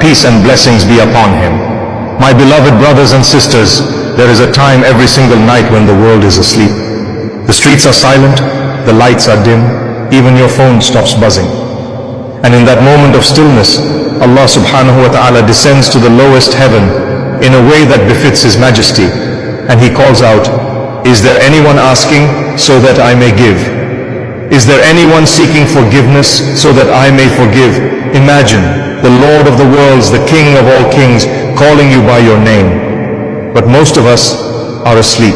peace and blessings be upon him. My beloved brothers and sisters, there is a time every single night when the world is asleep. The streets are silent, the lights are dim, even your phone stops buzzing. And in that moment of stillness, Allah subhanahu wa ta'ala descends to the lowest heaven in a way that befits His majesty, and He calls out, "Is there anyone asking so that I may give? Is there anyone seeking forgiveness so that I may forgive?" Imagine the Lord of the worlds, the King of all kings, calling you by your name. But most of us are asleep.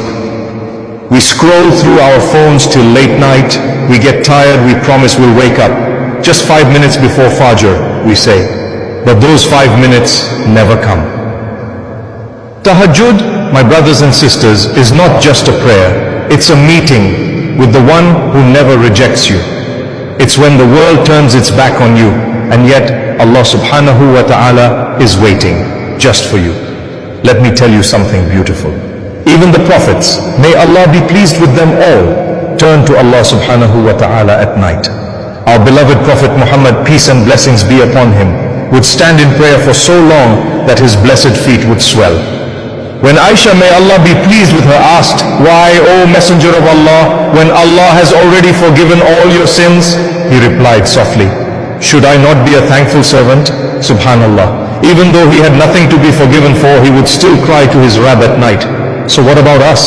We scroll through our phones till late night. We get tired, we promise we'll wake up. Just 5 minutes before Fajr, we say. But those 5 minutes never come. Tahajjud, my brothers and sisters, is not just a prayer. It's a meeting with the one who never rejects you. It's when the world turns its back on you, and yet Allah subhanahu wa ta'ala is waiting just for you. Let me tell you something beautiful. Even the prophets, may Allah be pleased with them all, turn to Allah subhanahu wa ta'ala at night. Our beloved Prophet Muhammad, peace and blessings be upon him, would stand in prayer for so long that his blessed feet would swell. When Aisha, may Allah be pleased with her, asked, "Why, O Messenger of Allah, when Allah has already forgiven all your sins?" He replied softly, "Should I not be a thankful servant?" Subhanallah. Even though he had nothing to be forgiven for, he would still cry to his Rabb at night. So what about us?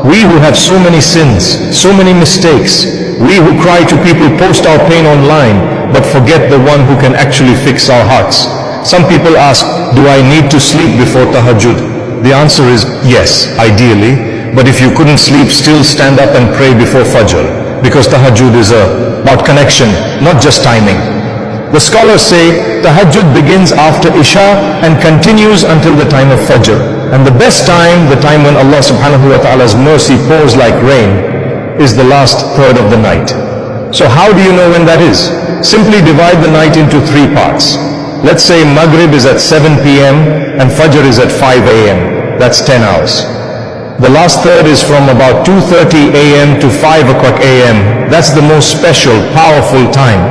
We who have so many sins, so many mistakes, we who cry to people, post our pain online, but forget the one who can actually fix our hearts. Some people ask, do I need to sleep before Tahajjud? The answer is yes, ideally, but if you couldn't sleep, still stand up and pray before Fajr, because Tahajjud is about connection, not just timing. The scholars say Tahajjud begins after Isha and continues until the time of Fajr. And the best time, the time when Allah subhanahu wa ta'ala's mercy pours like rain, is the last third of the night. So how do you know when that is? Simply divide the night into 3 parts. Let's say Maghrib is at 7 p.m. and Fajr is at 5 a.m. That's 10 hours. The last third is from about 2:30 a.m. to 5 o'clock a.m. That's the most special, powerful time.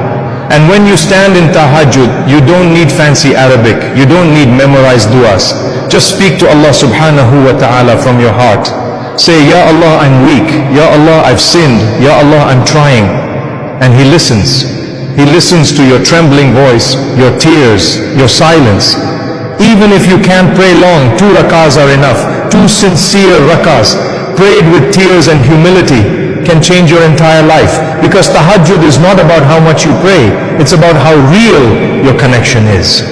And when you stand in Tahajjud, you don't need fancy Arabic, you don't need memorized du'as. Just speak to Allah subhanahu wa ta'ala from your heart. Say, Ya Allah, I'm weak. Ya Allah, I've sinned. Ya Allah, I'm trying. And He listens. He listens to your trembling voice, your tears, your silence. Even if you can't pray long, 2 rakats are enough. 2 sincere rakats, prayed with tears and humility, can change your entire life. Because Tahajjud is not about how much you pray, it's about how real your connection is.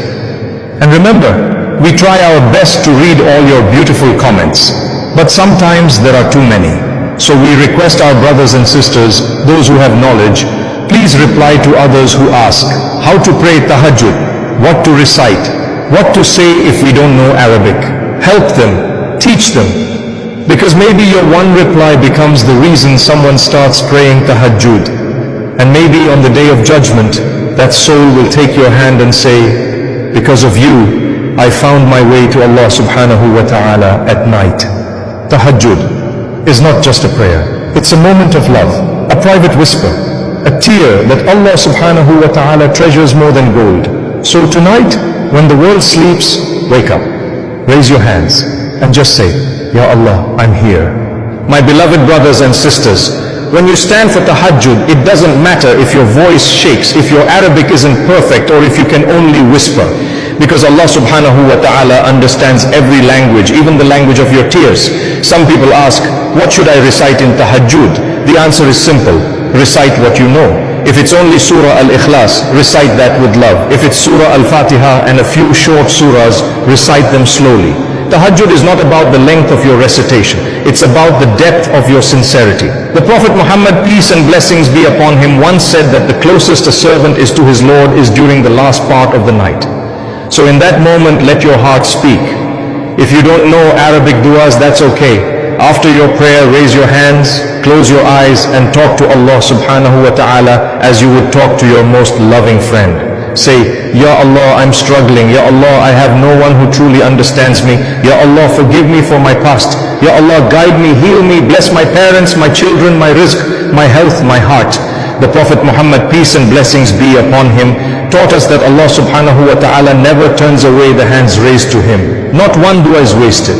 And remember, we try our best to read all your beautiful comments, but sometimes there are too many. So we request our brothers and sisters, those who have knowledge, please reply to others who ask how to pray Tahajjud, what to recite, what to say if we don't know Arabic. Help them, teach them. Because maybe your one reply becomes the reason someone starts praying Tahajjud. And maybe on the day of judgment, that soul will take your hand and say, because of you, I found my way to Allah subhanahu wa ta'ala at night. Tahajjud is not just a prayer. It's a moment of love, a private whisper, a tear that Allah subhanahu wa ta'ala treasures more than gold. So tonight, when the world sleeps, wake up, raise your hands, and just say, Ya Allah, I'm here. My beloved brothers and sisters, when you stand for Tahajjud, it doesn't matter if your voice shakes, if your Arabic isn't perfect, or if you can only whisper. Because Allah subhanahu wa ta'ala understands every language, even the language of your tears. Some people ask, what should I recite in Tahajjud? The answer is simple, recite what you know. If it's only Surah Al-Ikhlas, recite that with love. If it's Surah Al-Fatiha and a few short surahs, recite them slowly. Tahajjud is not about the length of your recitation. It's about the depth of your sincerity. The Prophet Muhammad, peace and blessings be upon him, once said that the closest a servant is to his Lord is during the last part of the night. So in that moment, let your heart speak. If you don't know Arabic du'as, that's okay. After your prayer, raise your hands, close your eyes, and talk to Allah subhanahu wa ta'ala as you would talk to your most loving friend. Say, Ya Allah, I'm struggling. Ya Allah, I have no one who truly understands me. Ya Allah, forgive me for my past. Ya Allah, guide me, heal me, bless my parents, my children, my rizq, my health, my heart. The Prophet Muhammad, peace and blessings be upon him, taught us that Allah subhanahu wa ta'ala never turns away the hands raised to him. Not one dua is wasted.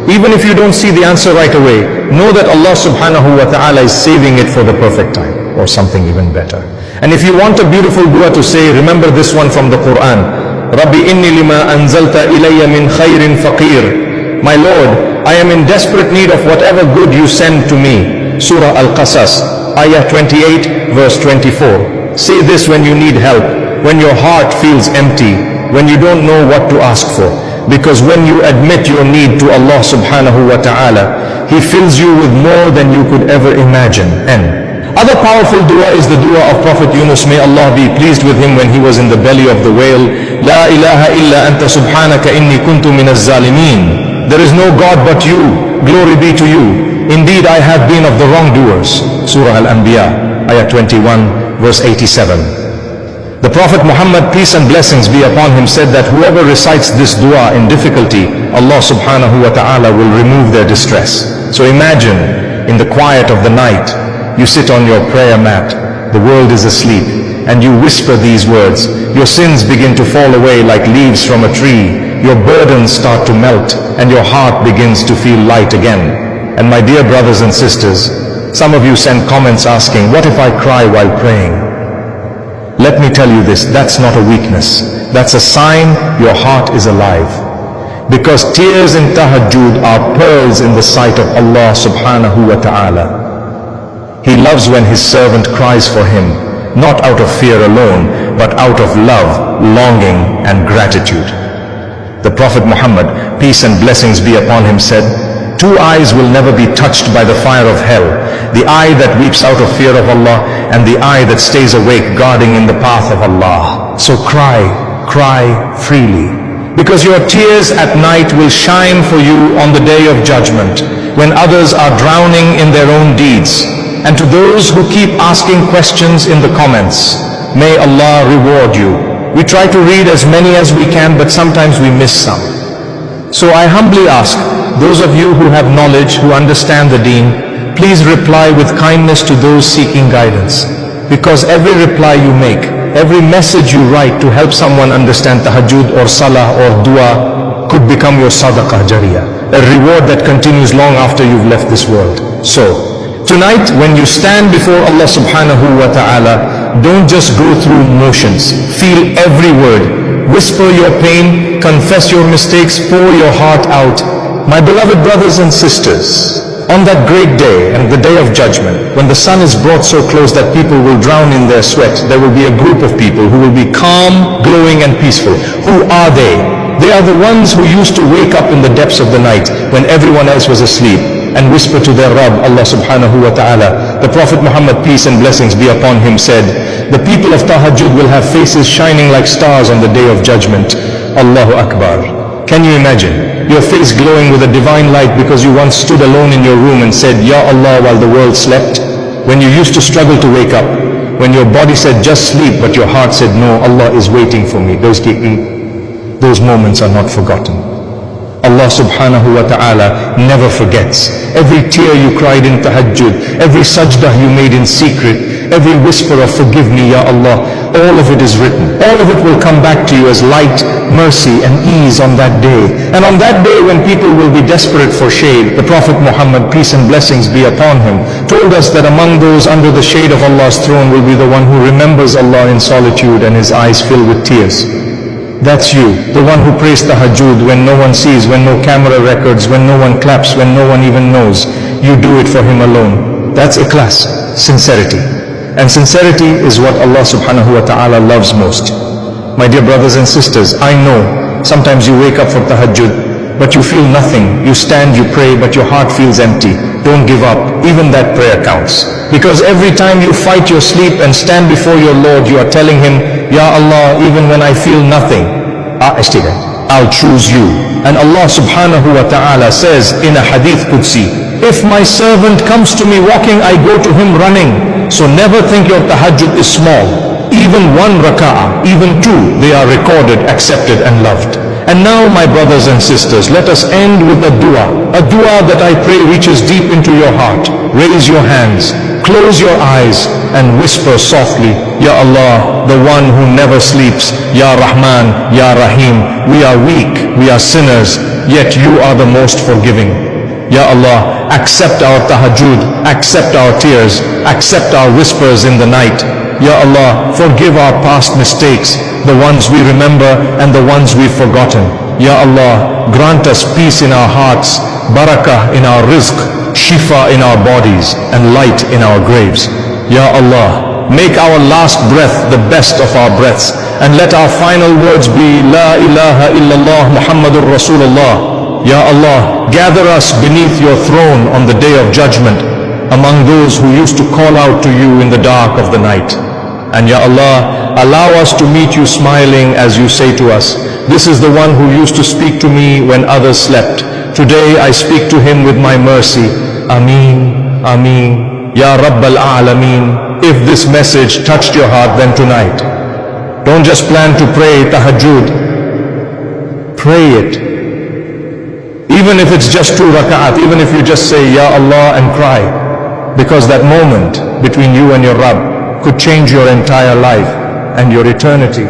Even if you don't see the answer right away, know that Allah subhanahu wa ta'ala is saving it for the perfect time, or something even better. And if you want a beautiful dua to say, remember this one from the Quran. Rabbi inni lima anzalta ilayya min khairin faqir. My Lord, I am in desperate need of whatever good you send to me. Surah Al-Qasas, Ayah 28, verse 24. Say this when you need help, when your heart feels empty, when you don't know what to ask for. Because when you admit your need to Allah subhanahu wa ta'ala, He fills you with more than you could ever imagine. And other powerful dua is the dua of Prophet Yunus, may Allah be pleased with him, when he was in the belly of the whale. La ilaha illa anta subhanaka inni kuntu minaz zalimin. There is no God but you, glory be to you. Indeed, I have been of the wrongdoers. Surah Al-Anbiya, Ayah 21, verse 87. The Prophet Muhammad, peace and blessings be upon him, said that whoever recites this dua in difficulty, Allah subhanahu wa ta'ala will remove their distress. So imagine, in the quiet of the night, you sit on your prayer mat, the world is asleep, and you whisper these words. Your sins begin to fall away like leaves from a tree. Your burdens start to melt, and your heart begins to feel light again. And my dear brothers and sisters, some of you send comments asking, what if I cry while praying? Let me tell you this, that's not a weakness. That's a sign your heart is alive. Because tears in tahajjud are pearls in the sight of Allah subhanahu wa ta'ala. He loves when His servant cries for Him, not out of fear alone, but out of love, longing, and gratitude. The Prophet Muhammad, peace and blessings be upon him, said, two eyes will never be touched by the fire of hell. The eye that weeps out of fear of Allah, and the eye that stays awake guarding in the path of Allah. So cry freely. Because your tears at night will shine for you on the day of judgment, when others are drowning in their own deeds. And to those who keep asking questions in the comments, may Allah reward you. We try to read as many as we can, but sometimes we miss some. So I humbly ask, those of you who have knowledge, who understand the deen, please reply with kindness to those seeking guidance. Because every reply you make, every message you write to help someone understand tahajjud or salah or dua could become your sadaqah jariyah, a reward that continues long after you've left this world. So, tonight when you stand before Allah subhanahu wa ta'ala, don't just go through motions. Feel every word. Whisper your pain, confess your mistakes, pour your heart out. My beloved brothers and sisters, on that great day and the day of judgment, when the sun is brought so close that people will drown in their sweat, there will be a group of people who will be calm, glowing and peaceful. Who are they? They are the ones who used to wake up in the depths of the night when everyone else was asleep and whisper to their Rabb, Allah subhanahu wa ta'ala. The Prophet Muhammad, peace and blessings be upon him, said, the people of tahajjud will have faces shining like stars on the day of judgment. Allahu Akbar. Can you imagine your face glowing with a divine light because you once stood alone in your room and said, Ya Allah, while the world slept? When you used to struggle to wake up, when your body said just sleep, but your heart said no, Allah is waiting for me. Those moments are not forgotten. Allah subhanahu wa ta'ala never forgets. Every tear you cried in tahajjud, every sajdah you made in secret, every whisper of forgive me, Ya Allah, all of it is written. All of it will come back to you as light, mercy and ease on that day. And on that day when people will be desperate for shade, the Prophet Muhammad, peace and blessings be upon him, told us that among those under the shade of Allah's throne will be the one who remembers Allah in solitude and his eyes filled with tears. That's you, the one who prays tahajjud when no one sees, when no camera records, when no one claps, when no one even knows. You do it for him alone. That's ikhlas, sincerity. And sincerity is what Allah subhanahu wa ta'ala loves most. My dear brothers and sisters, I know sometimes you wake up for tahajjud, but you feel nothing. You stand, you pray, but your heart feels empty. Don't give up. Even that prayer counts. Because every time you fight your sleep and stand before your Lord, you are telling Him, Ya Allah, even when I feel nothing, I'll choose you. And Allah subhanahu wa ta'ala says in a hadith Qudsi, if my servant comes to me walking, I go to him running. So never think your tahajjud is small. Even one raka'ah, even two, they are recorded, accepted and loved. And now my brothers and sisters, let us end with a dua that I pray reaches deep into your heart. Raise your hands, Close your eyes and whisper softly, Ya Allah, the one who never sleeps, Ya Rahman, Ya Rahim. We are weak, we are sinners, yet you are the most forgiving. Ya Allah, accept our tahajjud, accept our tears, accept our whispers in the night. Ya Allah, forgive our past mistakes, the ones we remember and the ones we've forgotten. Ya Allah, grant us peace in our hearts, barakah in our rizq, shifa in our bodies, and light in our graves. Ya Allah, make our last breath the best of our breaths, and let our final words be La ilaha illallah Muhammadur Rasulullah. Ya Allah, gather us beneath your throne on the day of judgment, among those who used to call out to you in the dark of the night. And Ya Allah, allow us to meet you smiling as you say to us, this is the one who used to speak to me when others slept. Today I speak to him with my mercy. Ameen, Ameen, Ya Rabbal A'lameen. If this message touched your heart, then tonight, don't just plan to pray tahajjud. Pray it. Even if it's just 2 rak'at, even if you just say Ya Allah and cry. Because that moment between you and your Rabb could change your entire life and your eternity.